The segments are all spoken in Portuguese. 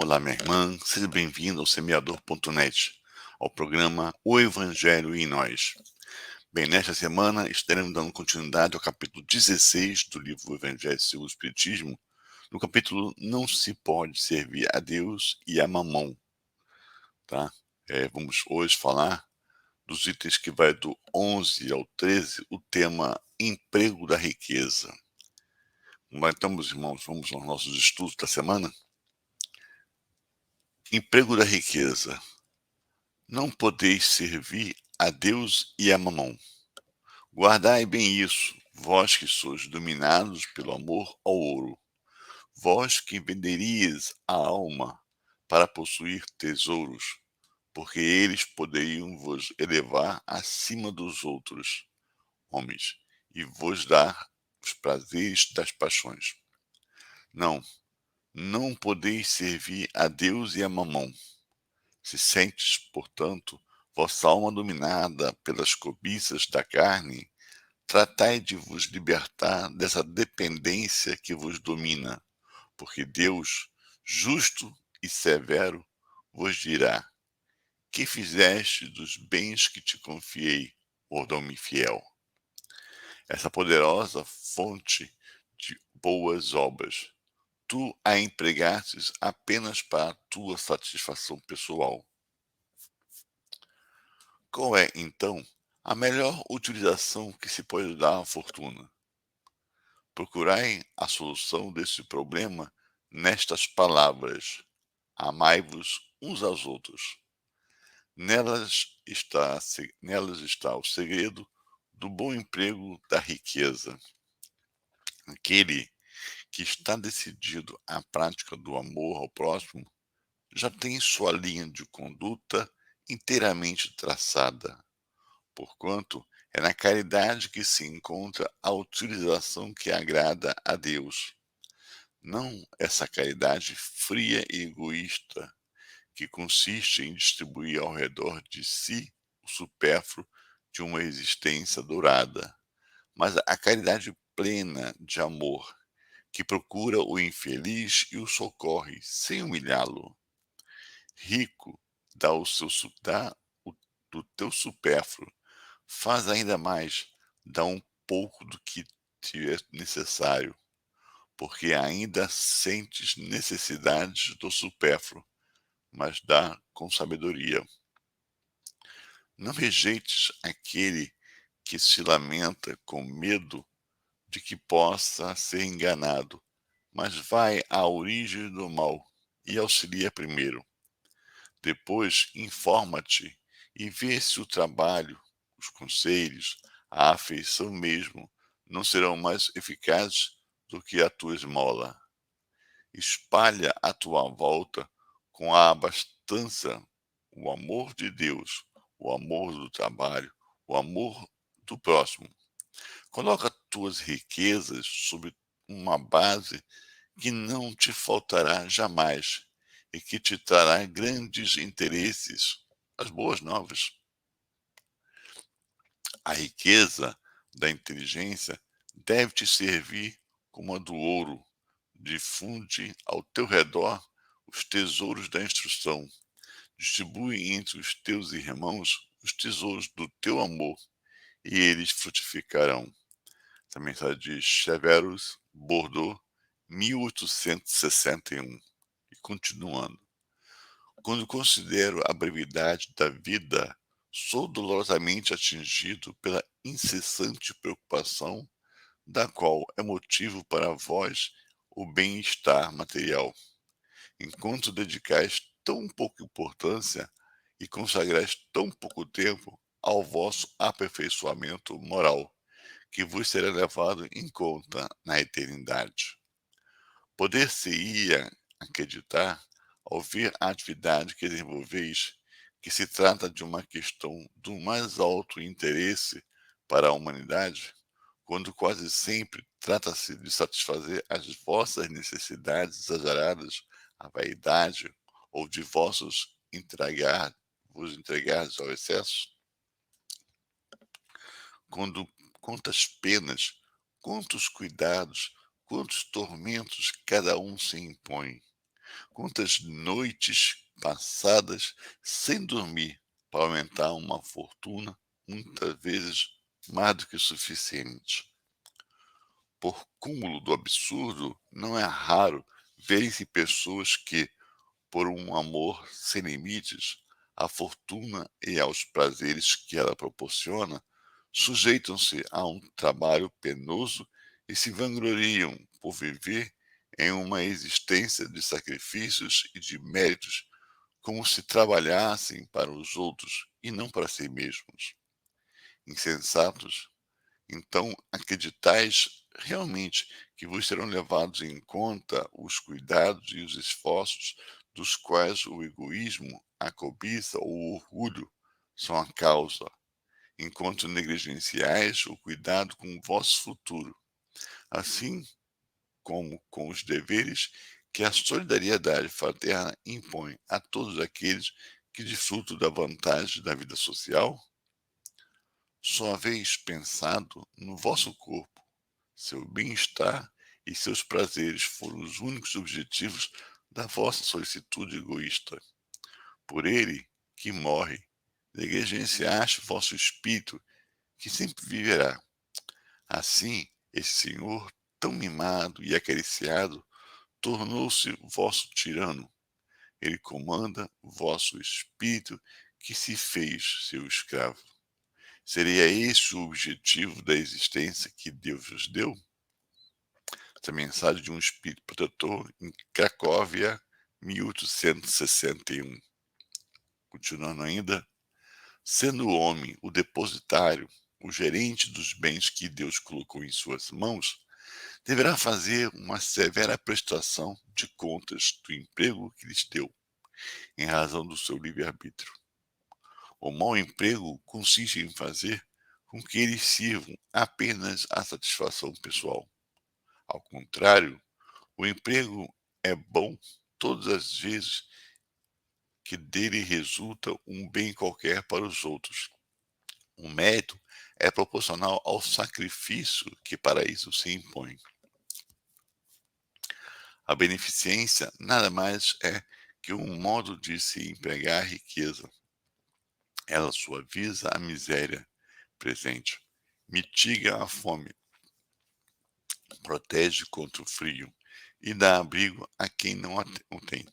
Olá, minha irmã, seja bem-vindo ao semeador.net, ao programa O Evangelho em Nós. Bem, nesta semana estaremos dando continuidade ao capítulo 16 do livro O Evangelho segundo o Espiritismo, no capítulo Não se pode servir a Deus e a Mamon, tá? Vamos hoje falar dos itens que vai do 11 ao 13, o tema emprego da riqueza. Então, meus irmãos, vamos aos nossos estudos da semana? Emprego da riqueza. Não podeis servir a Deus e a Mamon. Guardai bem isso, vós que sois dominados pelo amor ao ouro, vós que venderias a alma para possuir tesouros, porque eles poderiam vos elevar acima dos outros homens e vos dar os prazeres das paixões. Não, não podeis servir a Deus e a Mamon. Se sentes, portanto, vossa alma dominada pelas cobiças da carne, tratai de vos libertar dessa dependência que vos domina, porque Deus, justo e severo, vos dirá: que fizeste dos bens que te confiei, mordomo infiel? Essa poderosa fonte de boas obras, tu a empregastes apenas para a tua satisfação pessoal. Qual é, então, a melhor utilização que se pode dar à fortuna? Procurai a solução desse problema nestas palavras: amai-vos uns aos outros. Nelas está o segredo do bom emprego da riqueza. Aquele que está decidido à prática do amor ao próximo já tem sua linha de conduta inteiramente traçada, porquanto é na caridade que se encontra a utilização que agrada a Deus, não essa caridade fria e egoísta, que consiste em distribuir ao redor de si o supérfluo de uma existência dourada, mas a caridade plena de amor, que procura o infeliz e o socorre sem humilhá-lo. Rico, dá o, do teu supérfluo, faz ainda mais, dá um pouco do que te é necessário, porque ainda sentes necessidades do supérfluo, mas dá com sabedoria. Não rejeites aquele que se lamenta com medo de que possa ser enganado, mas vai à origem do mal e auxilia primeiro. Depois, informa-te e vê se o trabalho, os conselhos, a afeição mesmo não serão mais eficazes do que a tua esmola. Espalha à tua volta com a abastança o amor de Deus, o amor do trabalho, o amor do próximo. Coloca tuas riquezas sob uma base que não te faltará jamais e que te trará grandes interesses, as boas novas. A riqueza da inteligência deve te servir como a do ouro. Difunde ao teu redor os tesouros da instrução. Distribui entre os teus irmãos os tesouros do teu amor, e eles frutificarão. Essa mensagem de Severus Bordeaux, 1861. E continuando. Quando considero a brevidade da vida, sou dolorosamente atingido pela incessante preocupação, da qual é motivo para vós o bem-estar material, enquanto dedicais tão pouca importância e consagrais tão pouco tempo ao vosso aperfeiçoamento moral, que vos será levado em conta na eternidade. Poder-se-ia acreditar, ao ver a atividade que desenvolveis, que se trata de uma questão do mais alto interesse para a humanidade, quando quase sempre trata-se de satisfazer as vossas necessidades exageradas, a vaidade, ou de vos entregar ao excesso? Quando quantas penas, quantos cuidados, quantos tormentos cada um se impõe. Quantas noites passadas sem dormir para aumentar uma fortuna, muitas vezes mais do que suficiente. Por cúmulo do absurdo, não é raro verem-se pessoas que, por um amor sem limites à fortuna e aos prazeres que ela proporciona, sujeitam-se a um trabalho penoso e se vangloriam por viver em uma existência de sacrifícios e de méritos, como se trabalhassem para os outros e não para si mesmos. Insensatos, então acreditais realmente que vos serão levados em conta os cuidados e os esforços dos quais o egoísmo, a cobiça ou o orgulho são a causa, enquanto negligenciais o cuidado com o vosso futuro, assim como com os deveres que a solidariedade fraterna impõe a todos aqueles que desfrutam da vantagem da vida social? Só haveis pensado no vosso corpo, seu bem-estar e seus prazeres foram os únicos objetivos da vossa solicitude egoísta. Por ele, que morre, negligenciaste vosso espírito, que sempre viverá. Assim, esse senhor, tão mimado e acariciado, tornou-se vosso tirano. Ele comanda vosso espírito, que se fez seu escravo. Seria esse o objetivo da existência que Deus vos deu? Essa mensagem de um espírito protetor em Cracóvia, 1861. Continuando ainda, sendo o homem o depositário, o gerente dos bens que Deus colocou em suas mãos, deverá fazer uma severa prestação de contas do emprego que lhes deu, em razão do seu livre-arbítrio. O mau emprego consiste em fazer com que eles sirvam apenas à satisfação pessoal. Ao contrário, o emprego é bom todas as vezes que dele resulta um bem qualquer para os outros. O mérito é proporcional ao sacrifício que para isso se impõe. A beneficência nada mais é que um modo de se empregar a riqueza. Ela suaviza a miséria presente, mitiga a fome, protege contra o frio e dá abrigo a quem não o tem.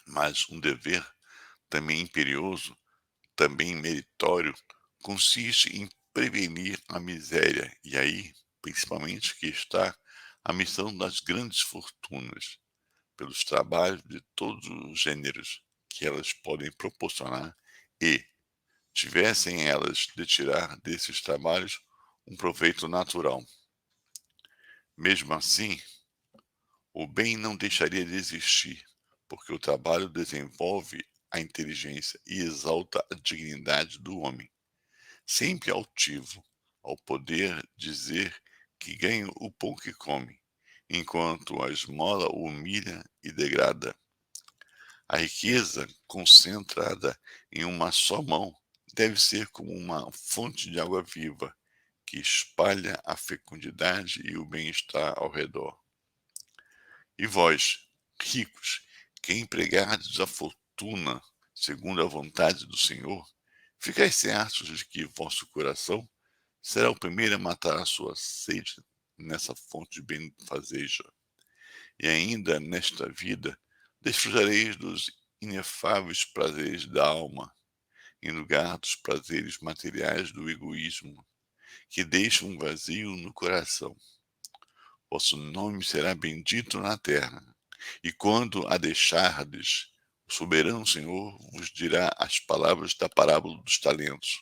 Mas um dever também imperioso, também meritório, consiste em prevenir a miséria, e aí, principalmente, que está a missão das grandes fortunas, pelos trabalhos de todos os gêneros que elas podem proporcionar e, tivessem elas de tirar desses trabalhos um proveito natural. Mesmo assim, o bem não deixaria de existir, porque o trabalho desenvolve a inteligência e exalta a dignidade do homem, sempre altivo ao poder dizer que ganha o pão que come, enquanto a esmola o humilha e degrada. A riqueza concentrada em uma só mão deve ser como uma fonte de água viva que espalha a fecundidade e o bem-estar ao redor. E vós, ricos, que empregardes a fortuna segundo a vontade do Senhor, ficais certos de que vosso coração será o primeiro a matar a sua sede nessa fonte de benfazeja. E ainda nesta vida desfrutareis dos inefáveis prazeres da alma, em lugar dos prazeres materiais do egoísmo, que deixam um vazio no coração. Vosso nome será bendito na terra, e quando a deixardes, o soberano Senhor vos dirá as palavras da parábola dos talentos.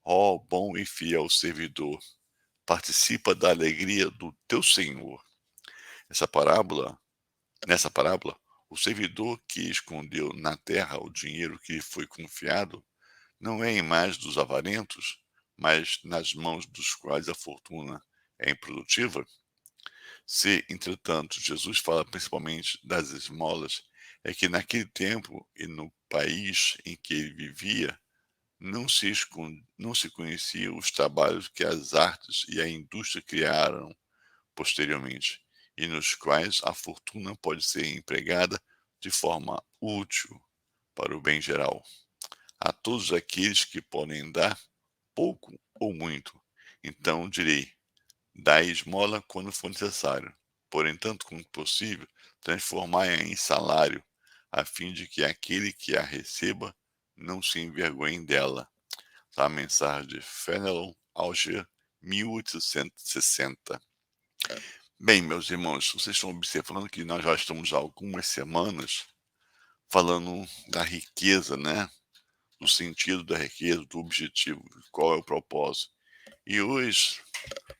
Ó bom e fiel servidor, participa da alegria do teu Senhor. Essa parábola, nessa parábola, o servidor que escondeu na terra o dinheiro que lhe foi confiado não é em mãos dos avarentos, mas nas mãos dos quais a fortuna é improdutiva. Se, entretanto, Jesus fala principalmente das esmolas, é que naquele tempo e no país em que ele vivia, não se conhecia os trabalhos que as artes e a indústria criaram posteriormente, e nos quais a fortuna pode ser empregada de forma útil para o bem geral. A todos aqueles que podem dar pouco ou muito, então direi: dai esmola quando for necessário, porém, tanto quanto possível, transformai-a em salário, a fim de que aquele que a receba não se envergonhe dela. A mensagem de Fénelon Alger, 1860. Bem, meus irmãos, vocês estão observando que nós já estamos há algumas semanas falando da riqueza, né? Do sentido da riqueza, do objetivo, qual é o propósito. E hoje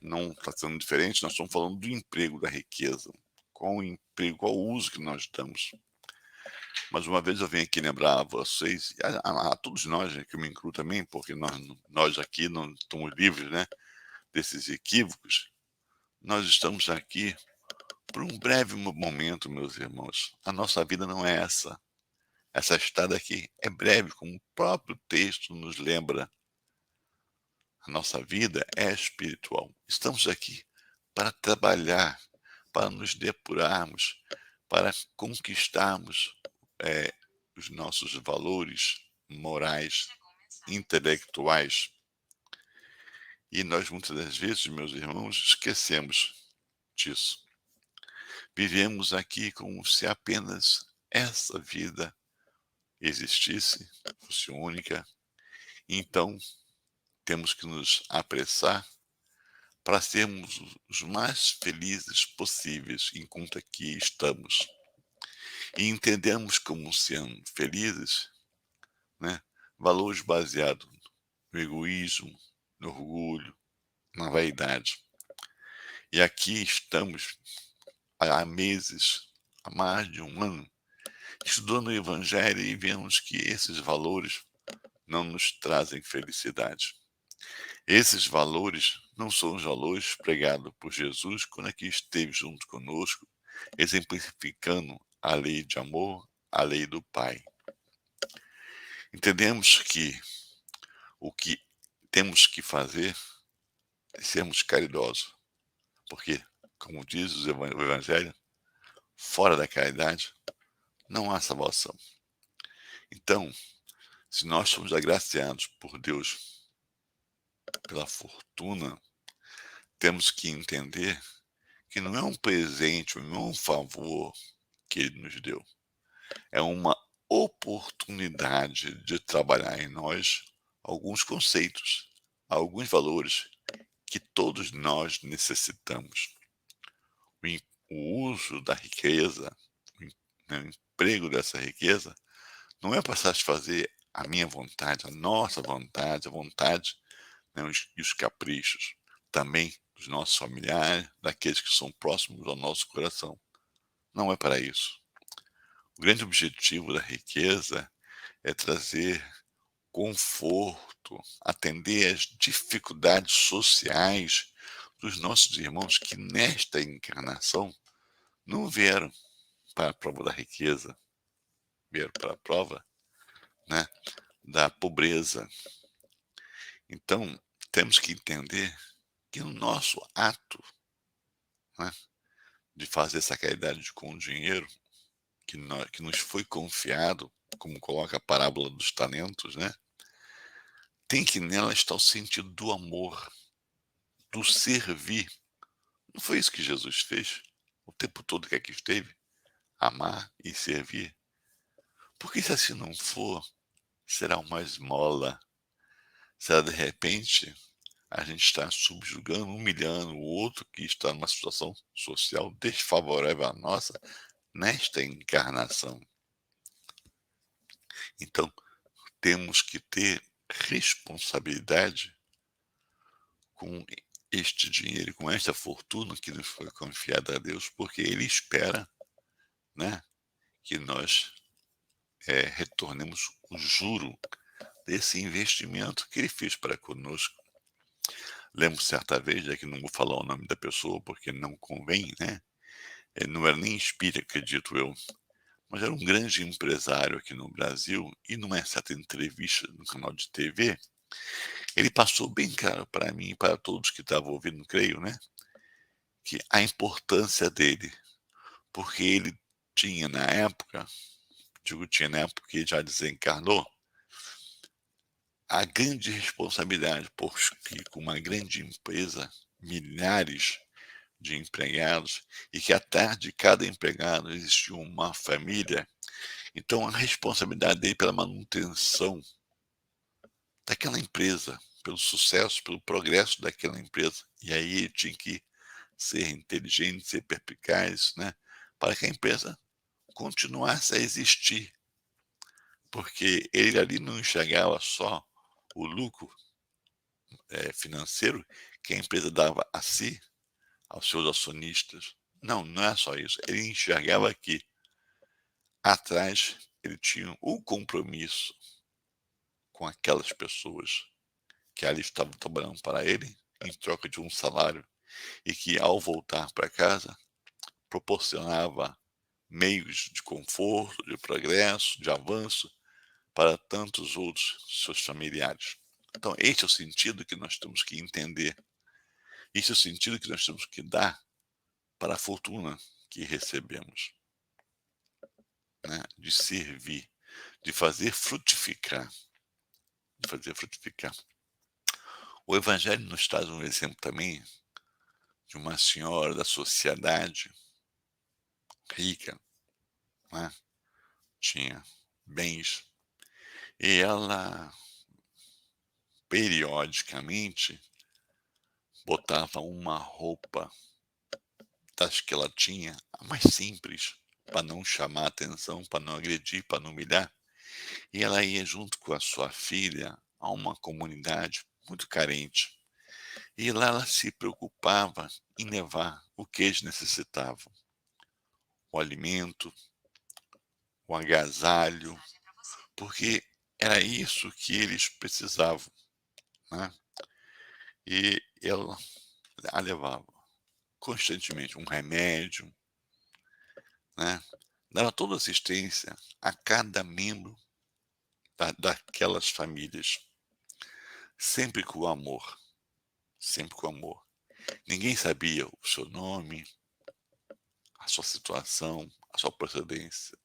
não está sendo diferente, nós estamos falando do emprego da riqueza. Qual o emprego, qual o uso que nós damos. Mais uma vez eu venho aqui lembrar a vocês, a todos nós, né, que eu me incluo também, porque nós aqui não estamos livres, né, desses equívocos. Nós estamos aqui por um breve momento, meus irmãos. A nossa vida não é essa. Essa estada aqui é breve, como o próprio texto nos lembra. A nossa vida é espiritual. Estamos aqui para trabalhar, para nos depurarmos, para conquistarmos os nossos valores morais, intelectuais. E nós muitas das vezes, meus irmãos, esquecemos disso. Vivemos aqui como se apenas essa vida existisse, fosse única. Então, temos que nos apressar para sermos os mais felizes possíveis enquanto aqui estamos. E entendemos como sendo felizes, né, valores baseados no egoísmo, no orgulho, na vaidade. E aqui estamos há meses, há mais de um ano, estudando o Evangelho e vemos que esses valores não nos trazem felicidade. Esses valores não são os valores pregados por Jesus quando aqui esteve junto conosco, exemplificando a lei de amor, a lei do Pai. Entendemos que o que temos que fazer é sermos caridosos, porque, como diz o Evangelho, fora da caridade não há salvação. Então, se nós somos agraciados por Deus pela fortuna, temos que entender que não é um presente, não é um favor que Ele nos deu. É uma oportunidade de trabalhar em nós alguns conceitos, alguns valores que todos nós necessitamos. O uso da riqueza, o emprego dessa riqueza, não é para satisfazer a minha vontade, a nossa vontade, a vontade, né, e os caprichos também dos nossos familiares, daqueles que são próximos ao nosso coração. Não é para isso. O grande objetivo da riqueza é trazer conforto, atender às dificuldades sociais dos nossos irmãos que nesta encarnação não vieram para a prova da riqueza, vieram para a prova, né, da pobreza. Então, temos que entender que o nosso ato, né, de fazer essa caridade com o dinheiro que nos foi confiado, como coloca a parábola dos talentos, né, tem que nela estar o sentido do amor, do servir. Não foi isso que Jesus fez o tempo todo que aqui esteve? Amar e servir. Porque se assim não for, será uma esmola. Será de repente a gente está subjugando, humilhando o outro que está numa situação social desfavorável à nossa nesta encarnação. Então, temos que ter responsabilidade com este dinheiro, com esta fortuna que nos foi confiada a Deus, porque Ele espera, né, que nós retornemos o juro desse investimento que Ele fez para conosco. Lembro certa vez, já que não vou falar o nome da pessoa porque não convém, né? Não era nem espírita, acredito eu, mas era um grande empresário aqui no Brasil e numa certa entrevista no canal de TV, ele passou bem claro para mim e para todos que estavam ouvindo, creio, né, que a importância dele, porque ele tinha na época, digo tinha na época porque já desencarnou, a grande responsabilidade, porque com uma grande empresa, milhares de empregados, e que atrás de cada empregado existia uma família, então a responsabilidade dele pela manutenção daquela empresa, pelo sucesso, pelo progresso daquela empresa. E aí ele tinha que ser inteligente, ser perspicaz, né, para que a empresa continuasse a existir, porque ele ali não enxergava só o lucro, financeiro que a empresa dava a si, aos seus acionistas. Não, não é só isso. Ele enxergava que atrás ele tinha o compromisso com aquelas pessoas que ali estavam trabalhando para ele em troca de um salário e que ao voltar para casa proporcionava meios de conforto, de progresso, de avanço para tantos outros seus familiares. Então, esse é o sentido que nós temos que entender. Esse é o sentido que nós temos que dar para a fortuna que recebemos, né? De servir, de fazer frutificar, de fazer frutificar. O Evangelho nos traz um exemplo também de uma senhora da sociedade rica, né? Tinha bens e ela periodicamente botava uma roupa das que ela tinha, a mais simples, para não chamar atenção, para não agredir, para não humilhar, e ela ia junto com a sua filha a uma comunidade muito carente. E lá ela se preocupava em levar o que eles necessitavam: o alimento, o agasalho, porque era isso que eles precisavam, né. E ela a levava constantemente, um remédio, né, dava toda assistência a cada membro daquelas famílias, sempre com amor, sempre com amor. Ninguém sabia o seu nome, a sua situação, a sua procedência.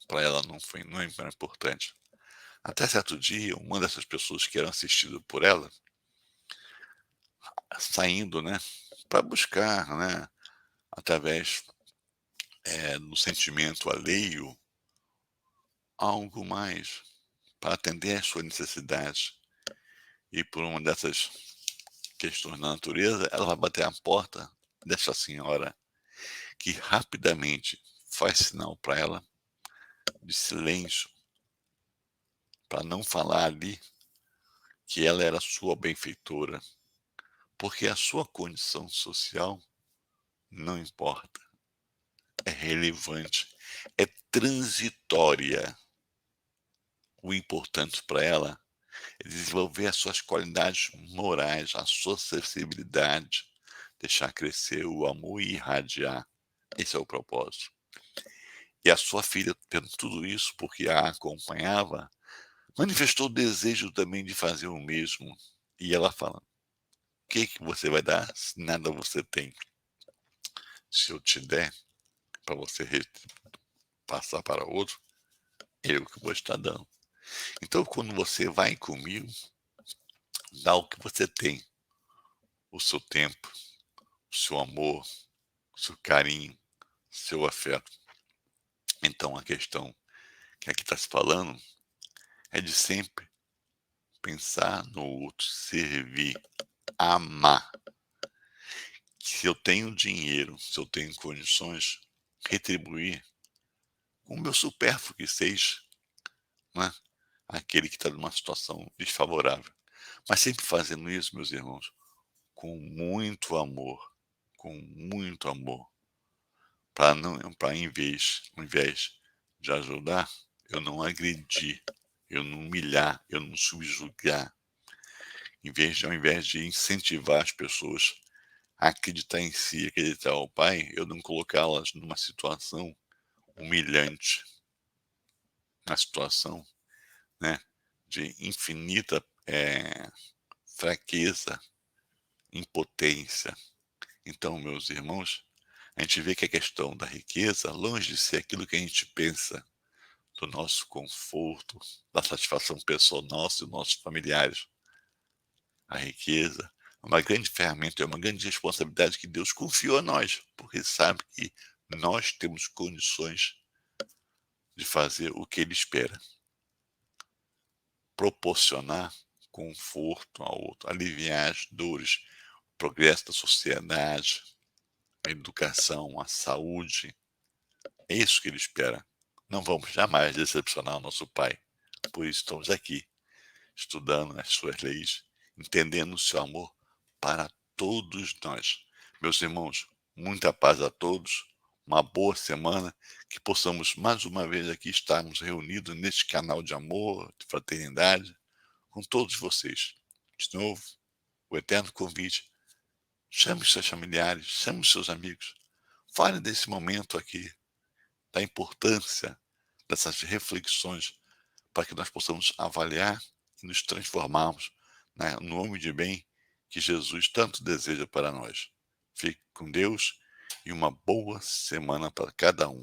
Para ela não era importante. Até certo dia, uma dessas pessoas que eram assistidas por ela, saindo, né, para buscar, né, através, do sentimento alheio, algo mais para atender às suas necessidades. E por uma dessas questões da natureza, ela vai bater a porta dessa senhora, que rapidamente faz sinal para ela de silêncio, para não falar ali que ela era sua benfeitora, porque a sua condição social não importa, é relevante, é transitória. O importante para ela é desenvolver as suas qualidades morais, a sua sensibilidade, deixar crescer o amor e irradiar. Esse é o propósito. E a sua filha, tendo tudo isso, porque a acompanhava, manifestou o desejo também de fazer o mesmo. E ela fala: "O que que você vai dar se nada você tem? Se eu te der para você passar para outro, eu que vou estar dando. Então, quando você vai comigo, dá o que você tem, o seu tempo, o seu amor, o seu carinho, o seu afeto. Então, a questão que aqui está se falando é de sempre pensar no outro, servir, amar. Se eu tenho dinheiro, se eu tenho condições, retribuir com o meu supérfluo que seja, né, aquele que está numa situação desfavorável. Mas sempre fazendo isso, meus irmãos, com muito amor, com muito amor, para não para ao invés de ajudar, eu não agredir, eu não humilhar, eu não subjugar, ao invés de incentivar as pessoas a acreditar em si, acreditar ao Pai, eu não colocá-las numa situação humilhante, uma situação, né, de infinita, fraqueza, impotência. Então, meus irmãos, a gente vê que a questão da riqueza, longe de ser aquilo que a gente pensa, do nosso conforto, da satisfação pessoal nossa e dos nossos familiares. A riqueza é uma grande ferramenta, é uma grande responsabilidade que Deus confiou a nós, porque sabe que nós temos condições de fazer o que Ele espera, proporcionar conforto ao outro, aliviar as dores, o progresso da sociedade, a educação, a saúde. É isso que Ele espera. Não vamos jamais decepcionar o nosso Pai. Por isso estamos aqui, estudando as suas leis, entendendo o seu amor para todos nós. Meus irmãos, muita paz a todos, uma boa semana, que possamos mais uma vez aqui estarmos reunidos neste canal de amor, de fraternidade, com todos vocês. De novo, o eterno convite, chame os seus familiares, chame os seus amigos, fale desse momento aqui, da importância dessas reflexões para que nós possamos avaliar e nos transformarmos no homem de bem que Jesus tanto deseja para nós. Fique com Deus e uma boa semana para cada um.